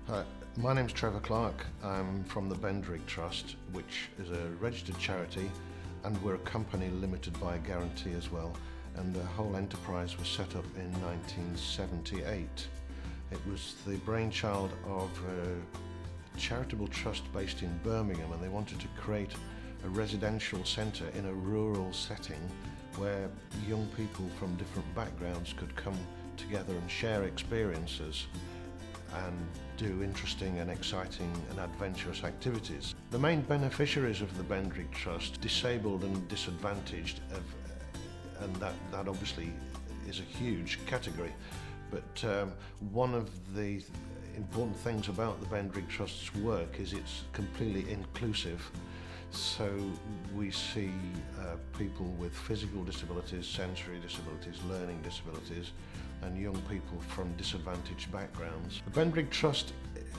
Hi, my name's Trevor Clark. I'm from the Bendrigg Trust, which is a registered charity, and we're a company limited by a guarantee as well. And the whole enterprise was set up in 1978. It was the brainchild of a charitable trust based in Birmingham, and they wanted to create a residential centre in a rural setting where young people from different backgrounds could come together and share experiences and do interesting and exciting and adventurous activities. The main beneficiaries of the Bendrigg Trust, disabled and disadvantaged, and that obviously is a huge category, but one of the important things about the Bendrigg Trust's work is it's completely inclusive. So we see people with physical disabilities, sensory disabilities, learning disabilities, and young people from disadvantaged backgrounds. The Bendrigg Trust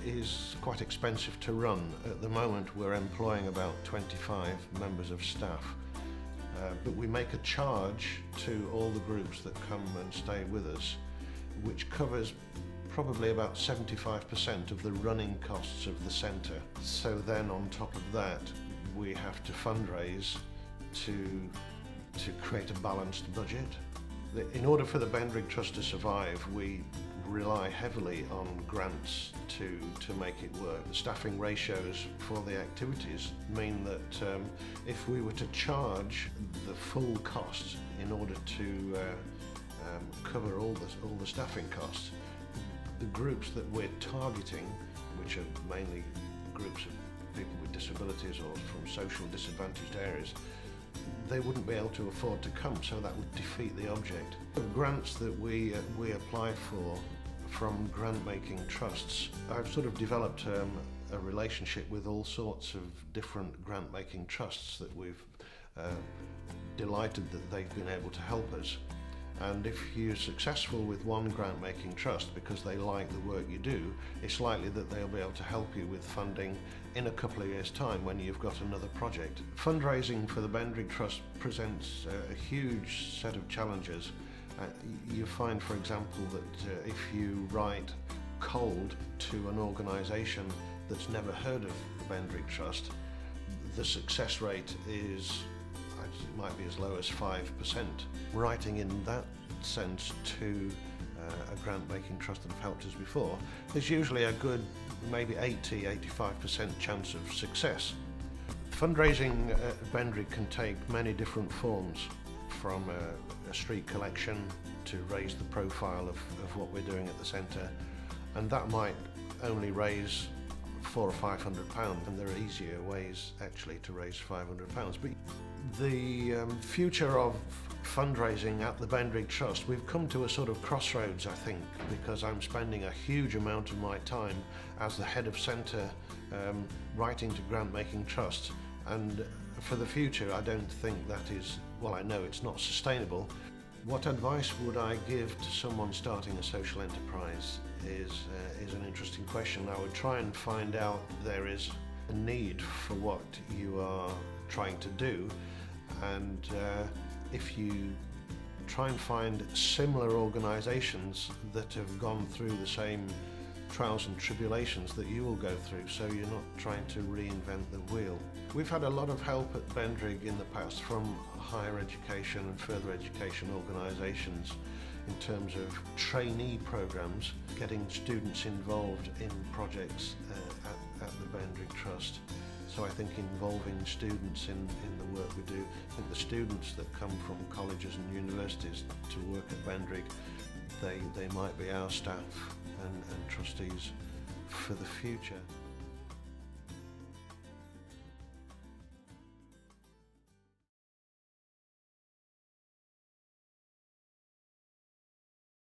is quite expensive to run. At the moment we're employing about 25 members of staff, but we make a charge to all the groups that come and stay with us, which covers probably about 75% of the running costs of the centre. So then on top of that, we have to fundraise to create a balanced budget. In order for the Bendrigg Trust to survive, we rely heavily on grants to make it work. The staffing ratios for the activities mean that if we were to charge the full cost in order to cover all the staffing costs, the groups that we're targeting, which are mainly groups of people with disabilities or from social disadvantaged areas, they wouldn't be able to afford to come, so that would defeat the object. The grants that we apply for from grant-making trusts, I've sort of developed a relationship with all sorts of different grant-making trusts that we've delighted that they've been able to help us. And if you're successful with one grant-making trust because they like the work you do, it's likely that they'll be able to help you with funding in a couple of years' time when you've got another project. Fundraising for the Bendrigg Trust presents a huge set of challenges. You find, for example, that if you write cold to an organisation that's never heard of the Bendrigg Trust, the success rate might be as low as 5%. Writing in that sense to a grant-making trust that have helped us before, there's usually a good maybe 80–85% chance of success. Fundraising at Bendrigg can take many different forms, from a street collection to raise the profile of what we're doing at the centre, and that might only raise £400 or £500, and there are easier ways actually to raise £500. But the future of fundraising at the Bendrigg Trust, we've come to a sort of crossroads, I think, because I'm spending a huge amount of my time as the head of centre writing to grant-making trusts, and for the future I don't think that is, well, I know it's not sustainable. What advice would I give to someone starting a social enterprise is an interesting question. I would try and find out there is a need for what you are trying to do, and if you try and find similar organisations that have gone through the same trials and tribulations that you will go through, so you're not trying to reinvent the wheel. We've had a lot of help at Bendrigg in the past from higher education and further education organisations in terms of trainee programs, getting students involved in projects at the Bendrigg Trust. So I think involving students in the work we do, I think the students that come from colleges and universities to work at Bendrigg, they might be our staff and trustees for the future.